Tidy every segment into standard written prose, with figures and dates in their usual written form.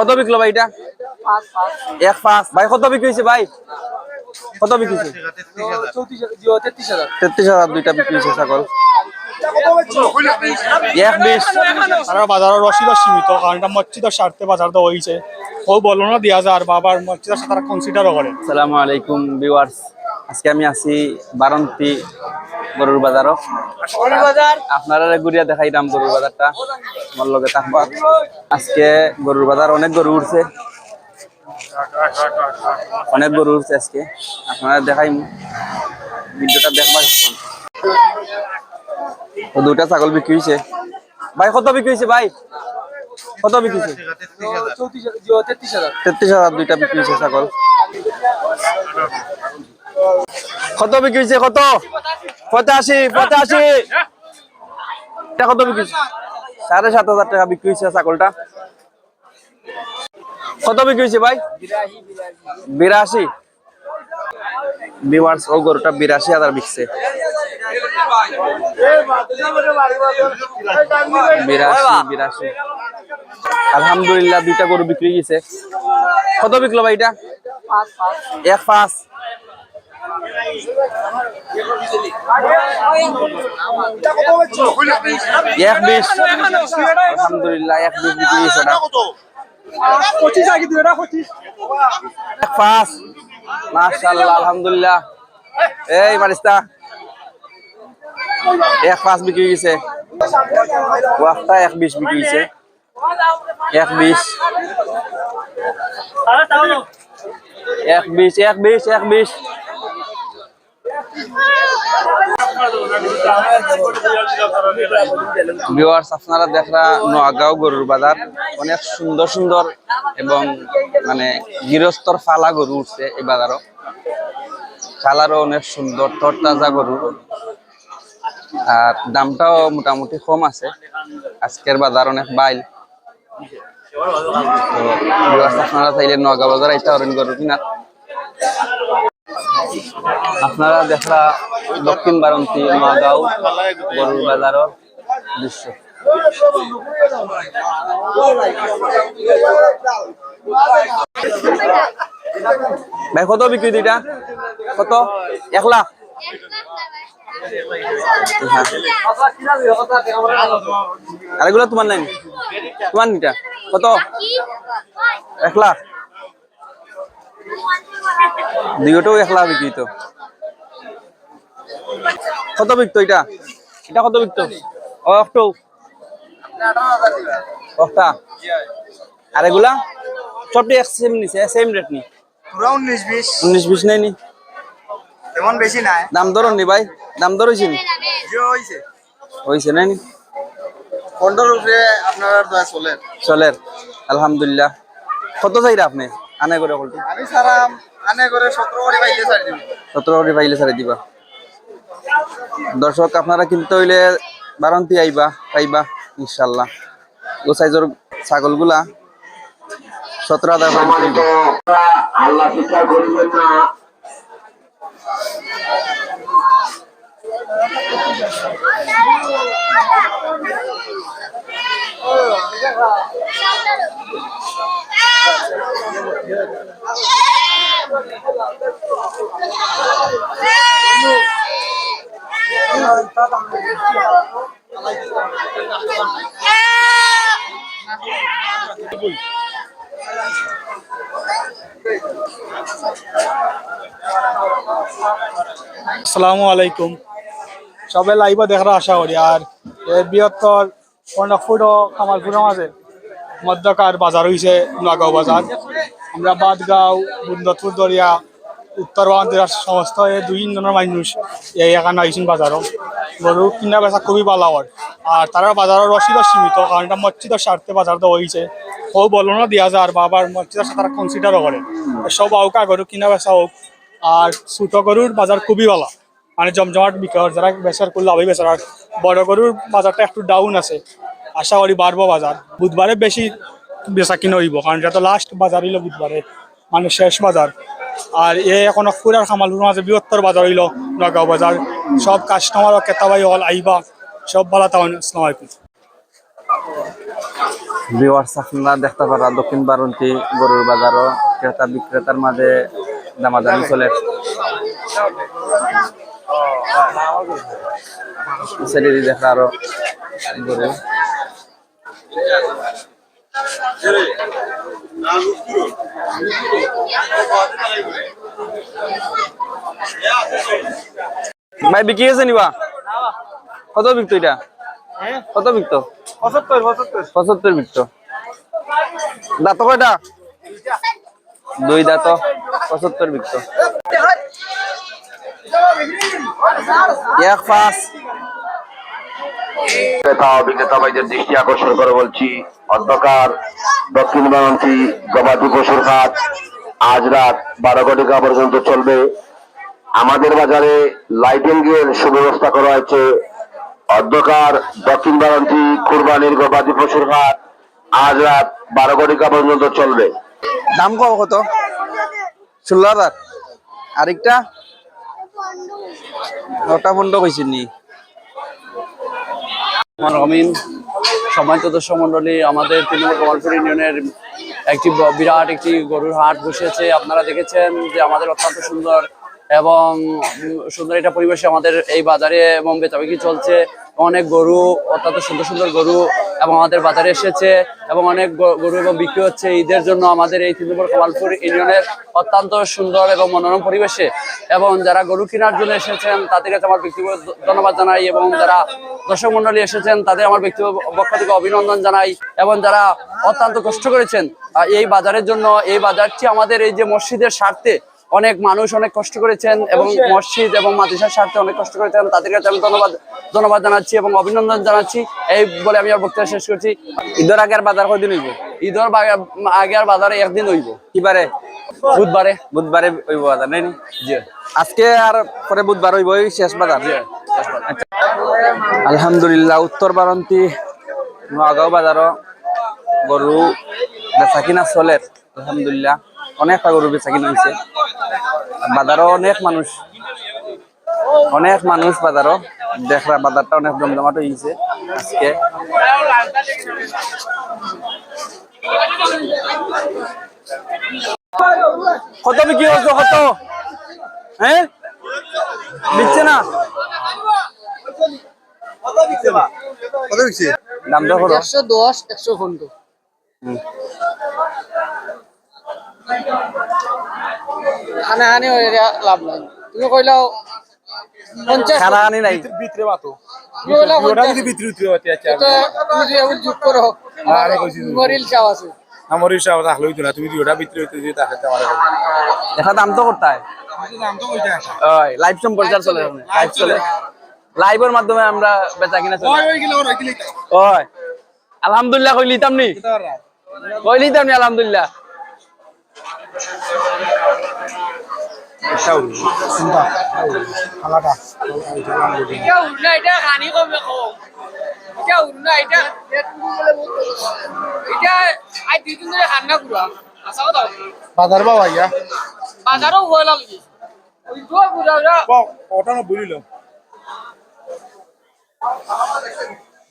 কত বিকলো ভাই এটা? 1.5 ভাই। কত বিক্রি হয়েছে ভাই? কত বিক্রি হয়েছে? 33,000 দুইটা বিক্রি হয়েছে ছাগল। 1.20 তারা বাজারের রসিদ সীমিত, কারণ এটা মসজিদের স্বার্থে বাজার দেওয়া হয়েছে। ও বলো না দিয়া যায় আর বাবার মসজিদের সাথে তারা কনসিডারও করে। আসসালামু আলাইকুম ভিউয়ার্স, আজকে আমি আছি বারন্তি গরুর বাজারও। আপনারা ঘুরিয়া দেখাইলাম গরুর বাজারটা, আমার লগে থাকবা। আজকে গরুর বাজার অনেক গরু উঠছে, অনেক গরু উঠছে আজকে। আপনারা দেখাইম, ভিডিওটা দেখবা। দুটা ছাগল বিক্রি হয়েছে ভাই। কত বিক্রি হয়েছে ভাই? কত বিক্রি হয়েছে? 33,000 দুইটা বিক্রি হয়েছে ছাগল। কত বিক্রি হয়েছে? কত? 85 এটা কত বিক্রি হয়েছে? 7,500 টাকা বিক্রি হয়েছে ছাগলটা। কত বিক্রি হয়েছে ভাই? 82 ভিউয়ার্স, ও গরুটা 82,000 বিকছে। 82 আলহামদুলিল্লাহ দুইটা গরু বিক্রি গেছে। কত বিকলো ভাই এটা? 1.5 1.20 আলহামদুলিল্লাহ 1.20 বিক্রি গেছে। 1.5 মাশাআল্লাহ আলহামদুলিল্লাহ। এই বারিস্তা 1.5 বিক্রি গেছে। ওয়াফটা 1.20 বিক্রি গেছে। 1.20 ভিউয়ার্স, আপনারা দেখরা নোয়াগাঁও গরুর বাজার। অনেক সুন্দর সুন্দর এবং মানে গৃহস্থর ফালা গরু উঠছে এই বাজারও। কালারও অনেক সুন্দর, তরতাজা গরু। আর দামটাও মোটামুটি কম আছে। আজকের বাজার অনেক বাইল। আপনারা চাইলে নোয়াগাঁও বাজার এটা অরেন গরু কিনা। আপনারা দেখরা দক্ষিণ বারন্তি নোয়াগাঁও গরুর বাজারের দৃশ্য। ভাই কত বিক্রি দুইটা? কত? 1 লাখ। আর এগুলো তোমার নাই? তোমার নিটা কত? 1 লাখ। দুইটাও 1 লাখ বিক্রি তো। কত বিকতো এটা? এটা কত বিকতো? অফটা। আর এগুলা সবটি সেম নিছে, সেম রেট নি? পুরা 19-20 নাই নি? তেমন বেশি নাই। দাম দর নি ভাই? দাম দর হইছে নি? হইছে নাই নি? 15 উপরে আপনার দয়া চলের আলহামদুলিল্লাহ। কত চাইরা আপনি আনে করে কলটি? আমি সারা আনে করে 17 করে পাইলে ছাড়ি দিব। 17 করে পাইলে ছাড়ি দিবা। দর্শক, আপনারা কিনতে হইলে বারন্তি আইবা, পাইবা ইনশাআল্লাহ। ও সাইজের ছাগলগুলা 17,000 করে আল্লাহ শিক্ষা করবেন না। আসসালামু আলাইকুম, সবাই লাইভে দেখার আশা করি। আর এই বৃহত্তর কর্ণফুট ও কামালপুরের মাঝে মধ্যকার বাজার হয়েছে নোয়াগাঁও বাজার। আমরা বাদগাঁও, বুন্দতপুর দরিয়া, উত্তর বাংলাদেশের সমস্ত এই 2 জনের মানুষ এই এখানে আইসেন বাজারও। গরু কিনা বেচা খুবই ভালো হয়। আর তারা বাজারের রসিদ সীমিত, কারণ এটা মসজিদের স্বার্থে বাজার দেওয়া হয়েছে। ও বলো না দিয়া যায় আর বাবার মসজিদের সাথে তারা কনসিডারও করে। সব আউকা গরু কিনা বেচা হোক। আর ছোট গরুর বাজার খুবই ভালো, মানে জমজমাট বিক্রি। যারা বেচার করলে হবে বেচার। আর বড় গরুর বাজারটা একটু ডাউন আছে, আশা করি বাড়বো বাজার। বুধবারে বেশি বেচা কিনা হইব, কারণ এটা তো লাস্ট বাজার হইল বুধবারে, মানে শেষ বাজার। আর এখন পুরার কামালপুরের মাঝে বৃহত্তর বাজার হইল নোয়াগাঁও বাজার। সব কাস্টমার ও ক্রেতা ভাই হল আইবা, সব ভালো থাকুন। আসসালামু আলাইকুম। ভিউয়ার্স আপনারা দেখতে পারা দক্ষিণ বারন্তি গরুর বাজারও ক্রেতা বিক্রেতার মাঝে দামাদামি চলে সেটি দেখা আরো গরু ভাই বিক্রি গেছে নিবা কত বিকতো এটা কত বিকতো 75 বিকতো দাঁত কয়টা দুই দাঁত 75 বিকতো এক পাঁচ ক্রেতা ও বিক্রেতা ভাইদের দৃষ্টি আকর্ষণ করে বলছি, অন্ধকার দক্ষিণ বারাণসী গবাদি পশুর হাট আজ রাত 12 ঘটিকা পর্যন্ত চলবে। আমাদের বাজারে লাইটিং এর সুব্যবস্থা করা হয়েছে। অন্ধকার দক্ষিণ বারাণসী কুরবানির গবাদি পশুর হাট আজ রাত 12 ঘটিকা পর্যন্ত চলবে। দাম কত 16,000 আরেকটা ওটা বন্ধ কইছেন নি আমিন সম্মানিত দর্শক মন্ডলী, আমাদের 3 নম্বর কমলপুর ইউনিয়নের একটি বিরাট একটি গরুর হাট বসেছে। আপনারা দেখেছেন যে আমাদের অত্যন্ত সুন্দর এবং সুন্দর এটা পরিবেশে আমাদের এই বাজারে এবং বেচাবিক্রি চলছে। অনেক গরু অত্যন্ত সুন্দর সুন্দর গরু এবং আমাদের বাজারে এসেছে এবং অনেক গরু এবং বিক্রি হচ্ছে ঈদের জন্য আমাদের এই 3 নম্বর কমলপুর ইউনিয়নের অত্যন্ত সুন্দর এবং মনোরম পরিবেশে। এবং যারা গরু কেনার জন্য এসেছেন তাদের কাছে আমার ব্যক্তিগত ধন্যবাদ জানাই এবং যারা দর্শক মন্ডলী এসেছেন তাদের আমার ব্যক্তিগত পক্ষ থেকে অভিনন্দন জানাই এবং যারা অত্যন্ত কষ্ট করেছেন এই বাজারের জন্য। এই বাজারটি আমাদের এই যে মসজিদের স্বার্থে অনেক মানুষ অনেক কষ্ট করেছেন এবং মসজিদ এবং মাদ্রাসার স্বার্থে অনেক কষ্ট করেছেন, তাদের কাছে আমি ধন্যবাদ জানাচ্ছি এবং অভিনন্দন জানাচ্ছি। এই বলে আমি আমার বক্তব্য শেষ করছি। ঈদের আগে আর বাজার কয়দিন হইব ঈদের আগে আর বাজারে একদিন হইব, কিবারে বুধবারে হইব বাজার নাই জি আজকে আর পরে বুধবার হইব এই শেষ বাজার। আচ্ছা। আলহামদুলিল্লাহ উত্তর বারান্তি নোয়াগাঁও বাজারও গরু বেচা কিনা চলে আলহামদুলিল্লাহ। অনেকটা গরু বেচা কিনা হয়েছে বাজারও অনেক মানুষ বাজারও দেখরা বাজারটা অনেক জমজমাট হয়েছে আজকে। কত বিক্রি হচ্ছে কত হ্যাঁ দিচ্ছে না দাম তো করো 110 115 খানা হানি হয়ে লাভ নাই। তুমি কইলাও 50 খানা আনি নাই ভিতরে বাতো তুমি কইলাও ওটা যদি ভিতরে ভিতরে হতে আছে তো তুমি যে আবার যোগ করো আরে কইছি মরিল চাও আছে আমার হিসাব রাখলো হইতো না, তুমি যদি ওটা ভিতরে হইতে দিয়ে তাহলে আমার দেখা দাম তো করতে হয় দাম তো কইটা ওই লাইভ সম্প্রচার চলে লাইভ চলে লাইভের মাধ্যমে আমরা বেচা কিনা চলে ওই গিলো ওই গিলো ওই আলহামদুলিল্লাহ কই লিতাম নি আলহামদুলিল্লাহ এটা উড়না এটা হানি কমে কম এটা উড়না এটা আই দুই দিন ধরে খান্না গুড়া আচ্ছা কথা বাজার বাবা ইয়া বাজারও হয়ে লাগি ওই দুয়া গুড়া ওটা না বলিল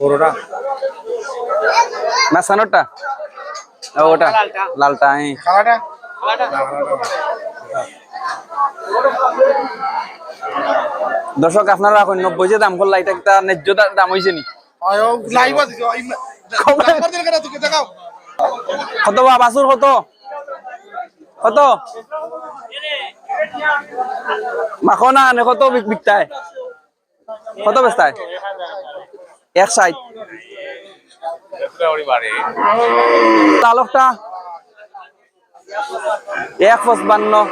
বড়টা না সানোটা ওটা লালটা খালাটা দর্শক আপনারা এখন 90 যে দাম করলা এটা একটা ন্যায্য দাম হইছে নি লাইভ আছে দেখাও কত বা বাসুর কত কত মাখনা নে কত বিকতায় কত বেচতায় 160 লালকটা 155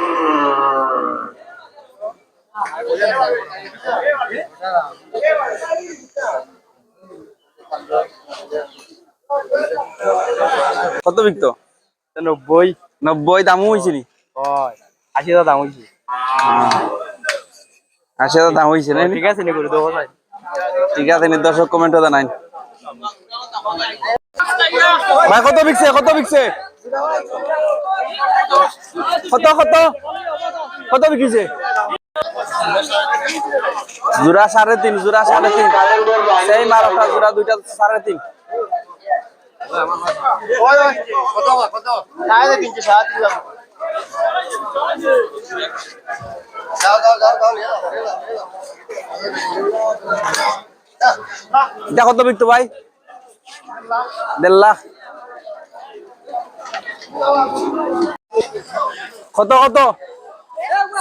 কত বিকতো 90 দামও হয়েছে নি 80 দাম হইছে 80 দাম হয়েছে না ঠিক আছে নি করে দেবো ভাই। ঠিক আছে নি দর্শক কমেন্ট জানাই ভাই কত বিকছে কত বিকিছে জোড়া 3.5 সেই মারটা জোড়া দুইটা 3.5 এটা কত বিকতো ভাই? 1.5 লাখ। কত কত?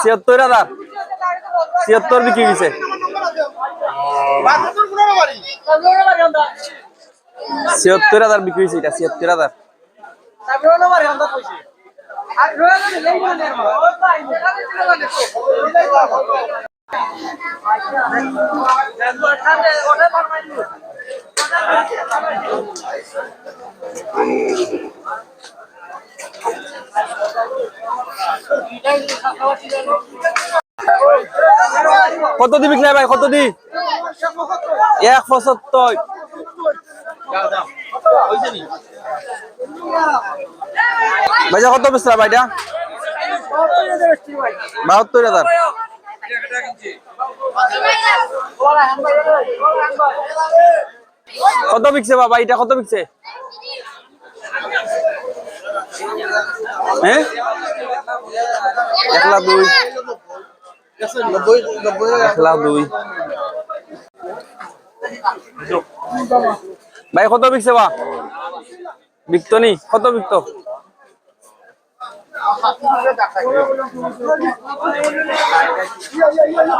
76,000। 76 বিক্রি গেছে। 76,000 বিক্রি হয়েছে এটা, 76,000। কত দি বিকলে ভাই, কত দি? 175। ভাইয়া কত বেচলা ভাইটা? 72,000। কত বিকছে বাবা এটা, কত বিকছে? হ্যাঁ 1,02,000। 1,02,000 ভাই। কত বিকছে বা? বিকতো নি? কত বিকতো?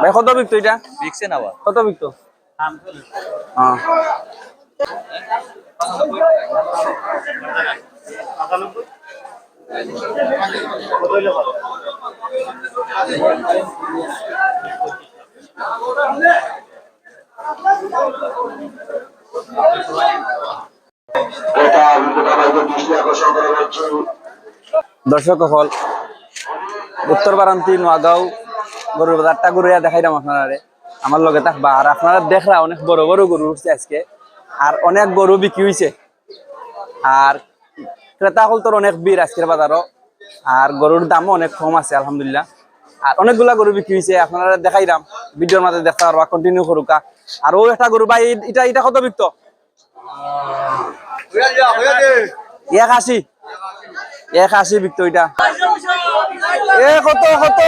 ভাই কত বিকতো এটা? বিকছে না বা? কত বিকতো? হ্যাঁ ক্রেতা বিক্রেতা ভাইদের দৃষ্টি আকর্ষণ করে বলছি দর্শক হল উত্তর বারান্তি নোয়াগাঁও গরুর বাজারটা ঘুরিয়া দেখাইলাম আপনারা। আমার লগে থাকবা আর আপনারা দেখরা অনেক বড় বড় গরু উঠছে আজকে, আর অনেক গরু বিক্রি হয়েছে, আর ক্রেতা হল তোর অনেক ভিড় আজকের বাজারও, আর গরুর দামও অনেক কম আছে আলহামদুলিল্লাহ। আর অনেকগুলা গরু বিক্রি হয়েছে, আপনারা দেখাইলাম ভিডিওর মাঝে দেখতে পারবা, কন্টিনিউ করুকা। আর ও একটা গরু ভাই, এটা এটা কত বিকতো? 81। 81 বিকতো এটা। এ কত কত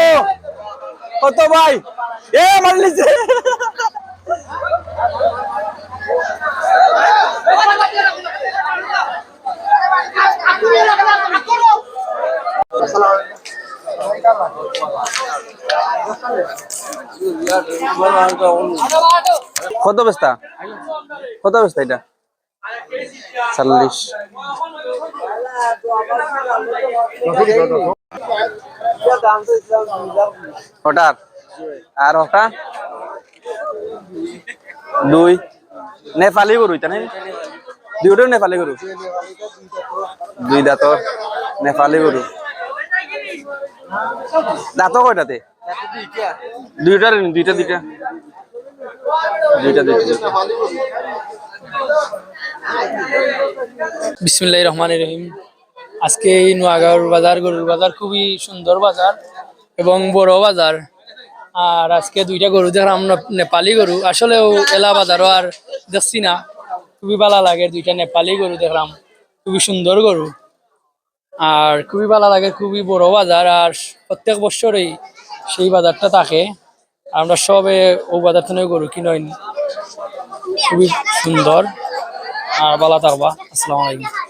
কত ভাই? এ মারলিছে। কত বেস্তা? কত বেস্তা এটা? 40। ওটার আর ওটা 2 নেপালি গরু এটা নেই? দুইটাও নেপালি গরু, 2 দাঁতর নেপালি গরু। দাঁত কয়টাতে? দুইটার দুইটা দুইটা দুইটা দুইটা। বিসমিল্লাহির রহমানির রহিম। আজকে এই নোয়াগাঁওর বাজার, গরুর বাজার খুবই সুন্দর বাজার এবং বড় বাজার। আর আজকে 2টা গরু দেখলাম, নেপালি গরু। আসলেও এলা বাজারও আর দেখছি না, খুবই ভালো লাগে। 2টা নেপালি গরু দেখলাম, খুবই সুন্দর গরু আর খুবই ভালো লাগে। খুবই বড় বাজার, আর প্রত্যেক বছরই সেই বাজারটা থাকে। আমরা সবে ও বাজার থেকে গরু কিনে, খুবই সুন্দর। আর ভালো থাকবা। আসসালামু আলাইকুম।